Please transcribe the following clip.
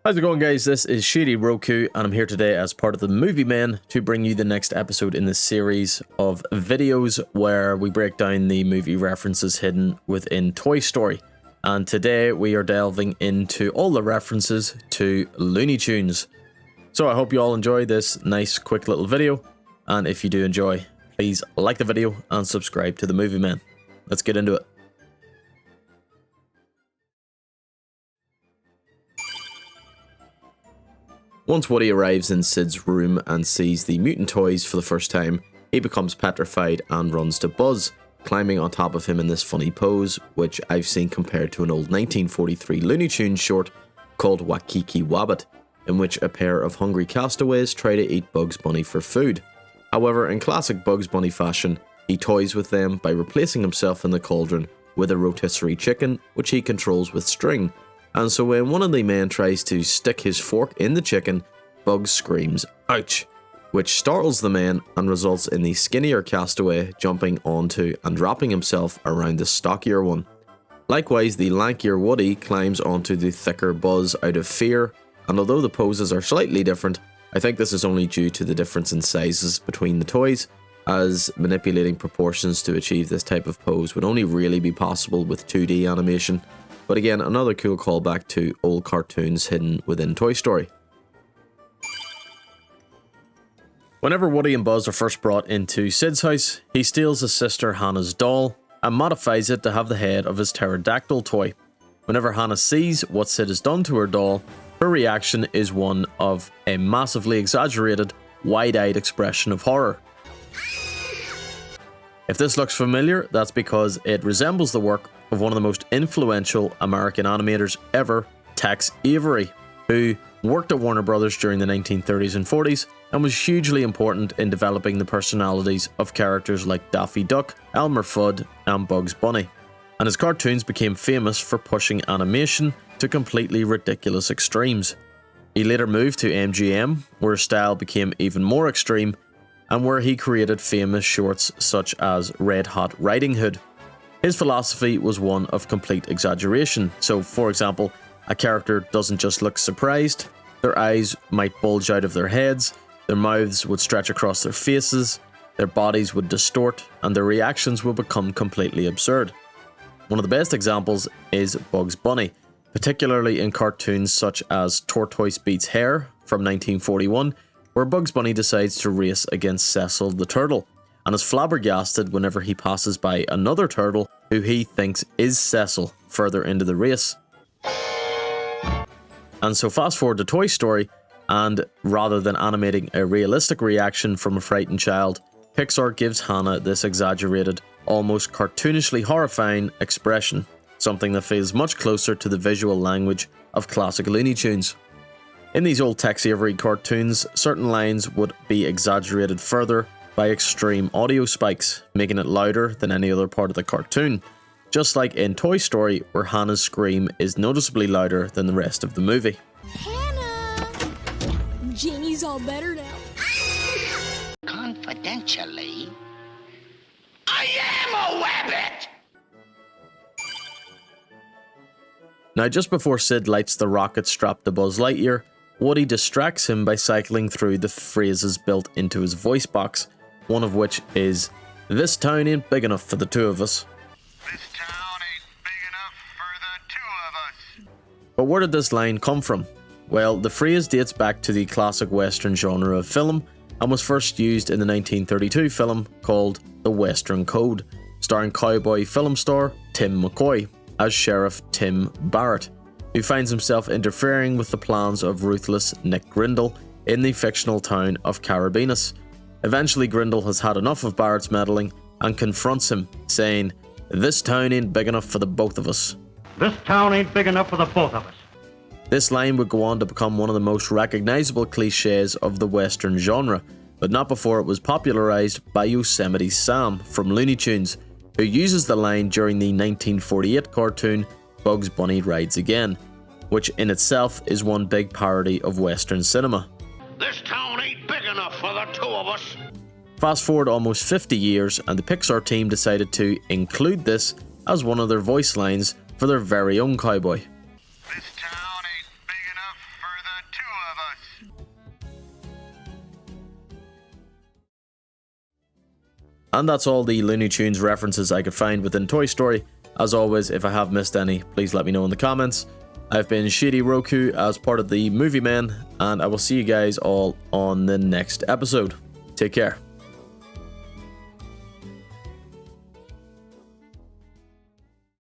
How's it going, guys? This is ShadyRoku, and I'm here today as part of the Movie Men to bring you the next episode in this series of videos where we break down the movie references hidden within Toy Story. And today we are delving into all the references to Looney Tunes. So I hope you all enjoy this nice quick little video, and if you do enjoy, please like the video and subscribe to the Movie Men. Let's get into it. Once Woody arrives in Sid's room and sees the mutant toys for the first time, he becomes petrified and runs to Buzz, climbing on top of him in this funny pose, which I've seen compared to an old 1943 Looney Tunes short called Wackiki Wabbit, in which a pair of hungry castaways try to eat Bugs Bunny for food. However, in classic Bugs Bunny fashion, he toys with them by replacing himself in the cauldron with a rotisserie chicken, which he controls with string. And so when one of the men tries to stick his fork in the chicken, Bugs screams, "Ouch!" which startles the men and results in the skinnier castaway jumping onto and wrapping himself around the stockier one. Likewise, the lankier Woody climbs onto the thicker Buzz out of fear, and although the poses are slightly different, I think this is only due to the difference in sizes between the toys, as manipulating proportions to achieve this type of pose would only really be possible with 2D animation. But again, another cool callback to old cartoons hidden within Toy Story. Whenever Woody and Buzz are first brought into Sid's house, he steals his sister Hannah's doll and modifies it to have the head of his pterodactyl toy. Whenever Hannah sees what Sid has done to her doll, her reaction is one of a massively exaggerated, wide-eyed expression of horror. If this looks familiar, that's because it resembles the work of one of the most influential American animators ever, Tex Avery, who worked at Warner Brothers during the 1930s and 40s and was hugely important in developing the personalities of characters like Daffy Duck, Elmer Fudd, and Bugs Bunny. And his cartoons became famous for pushing animation to completely ridiculous extremes. He later moved to MGM, where his style became even more extreme, and where he created famous shorts such as Red Hot Riding Hood. His philosophy was one of complete exaggeration. So, for example, a character doesn't just look surprised, their eyes might bulge out of their heads, their mouths would stretch across their faces, their bodies would distort, and their reactions would become completely absurd. One of the best examples is Bugs Bunny, particularly in cartoons such as Tortoise Beats Hare from 1941, where Bugs Bunny decides to race against Cecil the turtle, and is flabbergasted whenever he passes by another turtle who he thinks is Cecil further into the race. And so fast forward to Toy Story, and rather than animating a realistic reaction from a frightened child, Pixar gives Hannah this exaggerated, almost cartoonishly horrifying expression, something that feels much closer to the visual language of classic Looney Tunes. In these old Tex Avery cartoons, certain lines would be exaggerated further by extreme audio spikes, making it louder than any other part of the cartoon, just like in Toy Story, where Hannah's scream is noticeably louder than the rest of the movie. Hannah! Jeannie's all better now. Confidentially, I am a wabbit! Now, just before Sid lights the rocket strapped to Buzz Lightyear, Woody distracts him by cycling through the phrases built into his voice box, one of which is, "This town ain't big enough for the two of us." This town ain't big enough for the two of us. But where did this line come from? Well, the phrase dates back to the classic Western genre of film and was first used in the 1932 film called The Western Code, starring cowboy film star Tim McCoy as Sheriff Tim Barrett, who finds himself interfering with the plans of ruthless Nick Grindle in the fictional town of Carabinus. Eventually, Grindle has had enough of Barrett's meddling and confronts him, saying, "This town ain't big enough for the both of us." This town ain't big enough for the both of us. This line would go on to become one of the most recognizable cliches of the Western genre, but not before it was popularized by Yosemite Sam from Looney Tunes, who uses the line during the 1948 cartoon Bugs Bunny Rides Again, which in itself is one big parody of Western cinema. This town ain't big enough for the two of us. Fast forward almost 50 years, and the Pixar team decided to include this as one of their voice lines for their very own cowboy. This town ain't big enough for two of us. And that's all the Looney Tunes references I could find within Toy Story. As always, if I have missed any, please let me know in the comments. I've been ShadyRoku as part of the Movie Men, and I will see you guys all on the next episode. Take care.